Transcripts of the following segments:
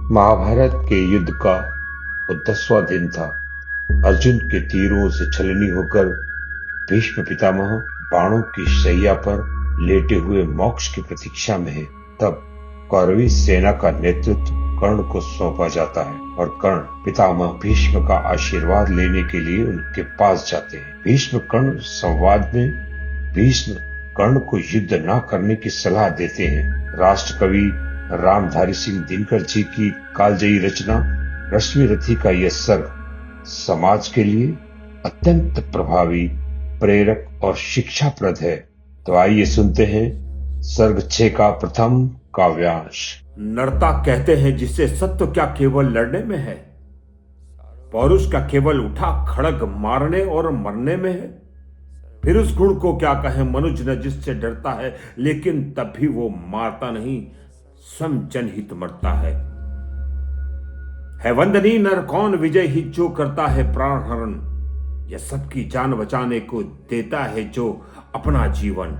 महाभारत के युद्ध का 10वां दिन था। अर्जुन के तीरों से छलनी होकर भीष्म पितामह बाणों की शैया पर लेटे हुए मोक्ष की प्रतीक्षा में है। तब कौरवी सेना का नेतृत्व कर्ण को सौंपा जाता है और कर्ण पितामह भीष्म का आशीर्वाद लेने के लिए उनके पास जाते हैं। भीष्म कर्ण संवाद में भीष्म कर्ण को युद्ध न करने की सलाह देते हैं। राष्ट्रकवि रामधारी सिंह दिनकर जी की कालजयी रचना रश्मि रथी का यह सर्ग समाज के लिए अत्यंत प्रभावी, प्रेरक और शिक्षाप्रद है। तो आइए सुनते हैं सर्ग 6 का प्रथम काव्यांश। नरता कहते हैं जिसे सत्व क्या केवल लड़ने में है, पौरुष का केवल उठा खड़ग मारने और मरने में है। फिर उस गुण को क्या कहें मनुज न जिससे डरता है, लेकिन तब भी वो मारता नहीं, स्वयं जनहित मरता है वंदनीय नर कौन विजय ही जो करता है प्राण हरण, यह सबकी जान बचाने को देता है जो अपना जीवन।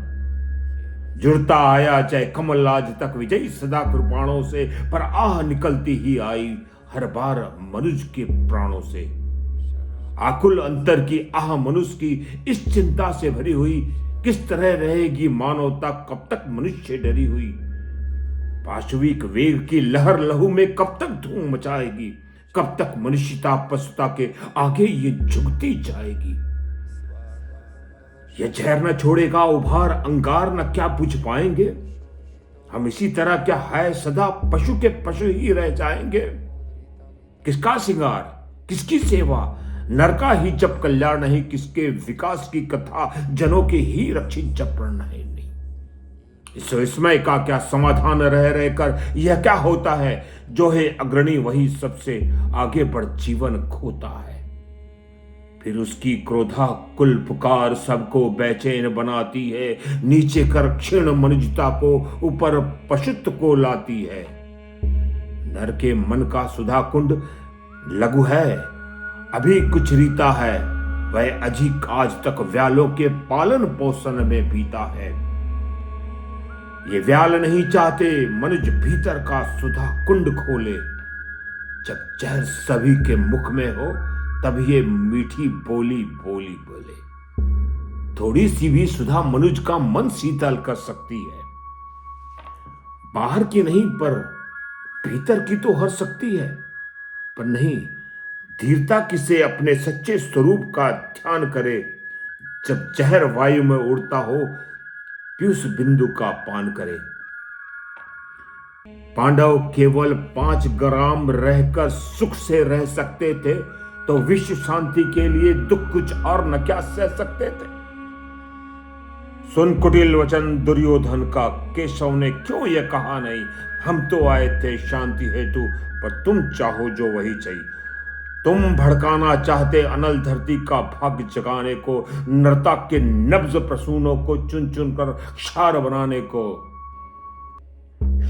जुड़ता आया जय कमल आज तक विजयी सदा कृपाणों से, पर आह निकलती ही आई हर बार मनुज के प्राणों से। आकुल अंतर की आह मनुष्य की इस चिंता से भरी हुई, किस तरह रहेगी मानवता, कब तक मनुष्य डरी हुई। पाशविक वेग की लहर लहू में कब तक धूम मचाएगी, कब तक मनुष्यता पशुता के आगे ये झुकती जाएगी। यह जहर न छोड़ेगा उभार अंगार, न क्या बुझ पाएंगे हम इसी तरह, क्या है सदा पशु के पशु ही रह जाएंगे। किसका श्रृंगार किसकी सेवा, नर का ही जब कल्याण नहीं, किसके विकास की कथा जनों के ही रक्षित जब प्रण नहीं। इस विस्मय का क्या समाधान रह रहकर यह क्या होता है, जो है अग्रणी वही सबसे आगे बढ़ जीवन खोता है। फिर उसकी क्रोधा कुल पुकार सबको बेचैन बनाती है, नीचे कर क्षीण मनुजता को ऊपर पशुत्व को लाती है। नर के मन का सुधा कुंड लघु है, अभी कुछ रीता है, वह अजीक आज तक व्यालों के पालन पोषण में बीता है। ये व्याल नहीं चाहते मनुज भीतर का सुधा कुंड खोले, जब जहर सभी के मुख में हो तब ये मीठी बोली बोली बोले। थोड़ी सी भी सुधा मनुज का मन शीतल कर सकती है, बाहर की नहीं पर भीतर की तो हर सकती है। पर नहीं, धीरता किसे अपने सच्चे स्वरूप का ध्यान करे, जब जहर वायु में उड़ता हो पीयूष बिंदु का पान करे। पांडव केवल 5 ग्राम रहकर सुख से रह सकते थे, तो विश्व शांति के लिए दुख कुछ और न क्या सह सकते थे। सुन कुटिल वचन दुर्योधन का, केशव ने क्यों यह कहा नहीं, हम तो आए थे शांति हेतु, पर तुम चाहो जो वही चाहिए। तुम भड़काना चाहते अनल धरती का भाग्य जगाने को, नरता के नब्ज प्रसूनों को चुन चुन कर क्षार बनाने को।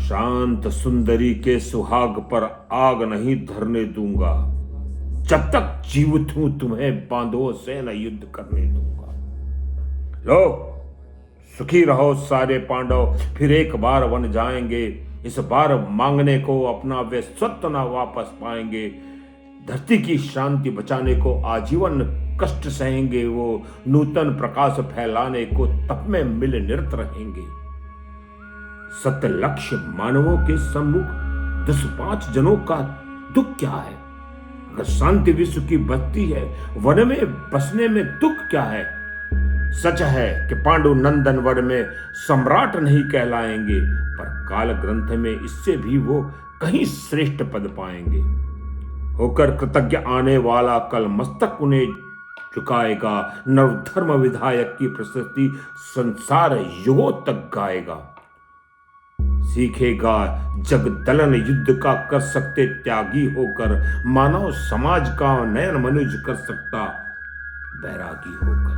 शांत सुंदरी के सुहाग पर आग नहीं धरने दूंगा, जब तक जीवित हूं तुम्हें बांधो से न युद्ध करने दूंगा। लो सुखी रहो सारे पांडव, फिर एक बार वन जाएंगे, इस बार मांगने को अपना वे स्वत्व न वापस पाएंगे। धरती की शांति बचाने को आजीवन कष्ट सहेंगे वो, नूतन प्रकाश फैलाने को तप में मिल निरत रहेंगे। सत्य लक्ष्य मानवों के सम्मुख 10-5 जनों का दुख क्या है, अगर शांति विश्व की बस्ती है, वन में बसने में दुख क्या है। सच है कि पांडु नंदन वन में सम्राट नहीं कहलाएंगे, पर काल ग्रंथ में इससे भी वो कहीं श्रेष्ठ पद पाएंगे। होकर कृतज्ञ आने वाला कल मस्तक उन्हें झुकाएगा, नवधर्म विधायक की प्रशस्ति संसार युगों तक गाएगा। सीखेगा जगदलन युद्ध का कर सकते त्यागी होकर, मानव समाज का नयन मनुज कर सकता बैरागी होकर।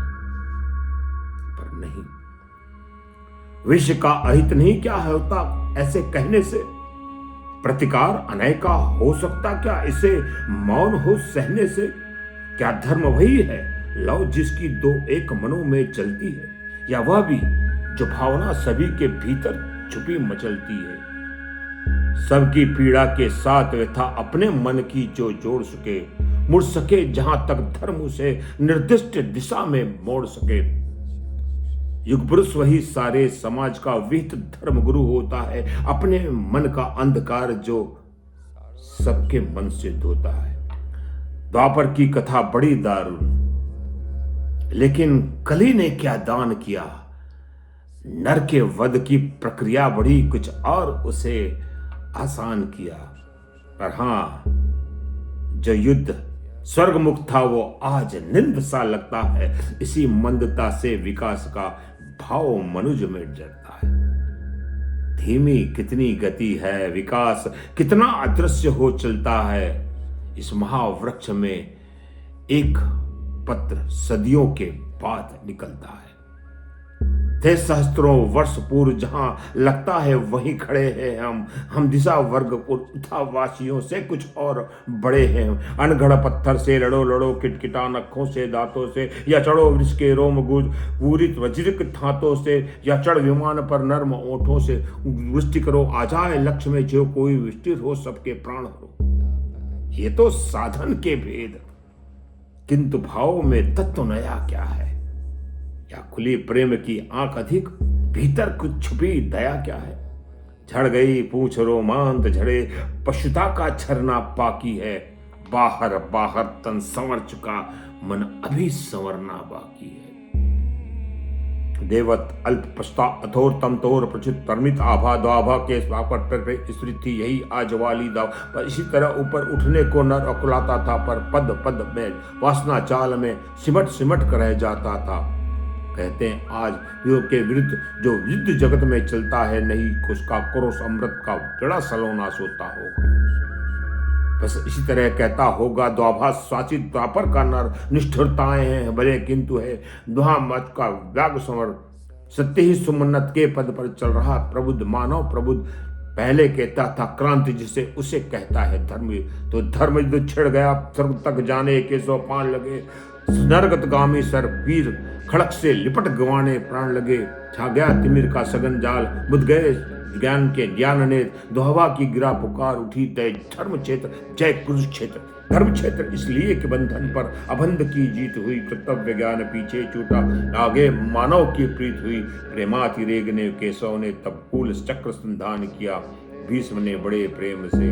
पर नहीं, विश्व का अहित नहीं क्या होता ऐसे कहने से, प्रतिकार अनय का हो सकता क्या इसे मौन हो सहने से। क्या धर्म वही है लव जिसकी 2 एक मनों में चलती है, या वह भी जो भावना सभी के भीतर छुपी मचलती है। सबकी पीड़ा के साथ वे था अपने मन की जो जोड़ सके, मुड़ सके जहां तक धर्म उसे निर्दिष्ट दिशा में मोड़ सके। युग पुरुष वही सारे समाज का विहित धर्म गुरु होता है, अपने मन का अंधकार जो सबके मन से धोता है। द्वापर की कथा बड़ी दारुण, लेकिन कली ने क्या दान किया। नर के वध की प्रक्रिया बढ़ी, कुछ और उसे आसान किया। पर हां, जो युद्ध स्वर्गमुख था वो आज निंद सा लगता है। इसी मंदता से विकास का भाव मनुज में जरता है। धीमी कितनी गति है, विकास कितना अदृश्य हो चलता है। इस महावृक्ष में एक पत्र सदियों के बाद निकलता है। थे सहस्त्रों वर्ष पूर्व जहां लगता है वहीं खड़े हैं हम दिशा वर्ग उठावासियों से कुछ और बड़े हैं। अनगढ़ पत्थर से लड़ो लड़ो किटकिटा नखों से दांतों से, या चढ़ो वृक्ष के रोम पूरित वज्रिक थातों से, या चढ़ विमान पर नर्म ओठों से। वृष्टि करो आ जाए लक्ष्य में जो कोई विष्टिर हो सबके प्राण हो। ये तो साधन के भेद, किंतु भाव में तत्व नया क्या है। या खुली प्रेम की आंख अधिक, भीतर कुछ छुपी दया क्या है। झड़ गई पूछ रोमांत झड़े, पशुता का झरना बाकी है। बाहर बाहर तन संवर चुका, मन अभी संवरना बाकी है। देवत अल्प पश्ता अथोर तम तोर प्रचुत परमित आभा द्वाभा के स्वापट पर स्त्री थी यही आज वाली दाव। पर इसी तरह ऊपर उठने को नर अकुलाता था, पर पद पद में वासना चाल में सिमट सिमट कर रह जाता था। कहते हैं आज योग के विरुद्ध जो युद्ध जगत में चलता है, नहीं उसका क्रोश अमृत का बड़ा सलोना सोता होगा। बस इसी तरह कहता होगा द्वाभा स्वाचित द्वापर का नर। निष्ठुरताएं हैं भले किंतु है दुहा मत का व्याग समर। सत्य ही सुमन्नत के पद पर चल रहा प्रबुद्ध मानव प्रबुद्ध। पहले कहता था क्रांति जिसे उसे कहता है धर्म। तो धर्म युद्ध छिड़ गया स्वर्ग तक जाने के 105 लगे। नरगतगामी सर वीर खड़क से लिपट गंवाने प्राण लगे। छा गया तिमिर का सघन जाल, बुझ गए ज्ञान के ज्ञान ने। दोहवा की गिरा पुकार उठी तय धर्म क्षेत्र जय कुरुक्षेत्र। धर्म क्षेत्र इसलिए कि बंधन पर अबंध की जीत हुई। कर्तव्य ज्ञान पीछे छूटा, आगे मानव की प्रीत हुई। प्रेमाति रेग ने केशव ने तब कूल चक्र संधान किया। भीष्म ने बड़े प्रेम से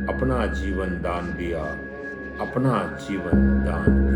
अपना जीवन दान दिया, अपना जीवन दान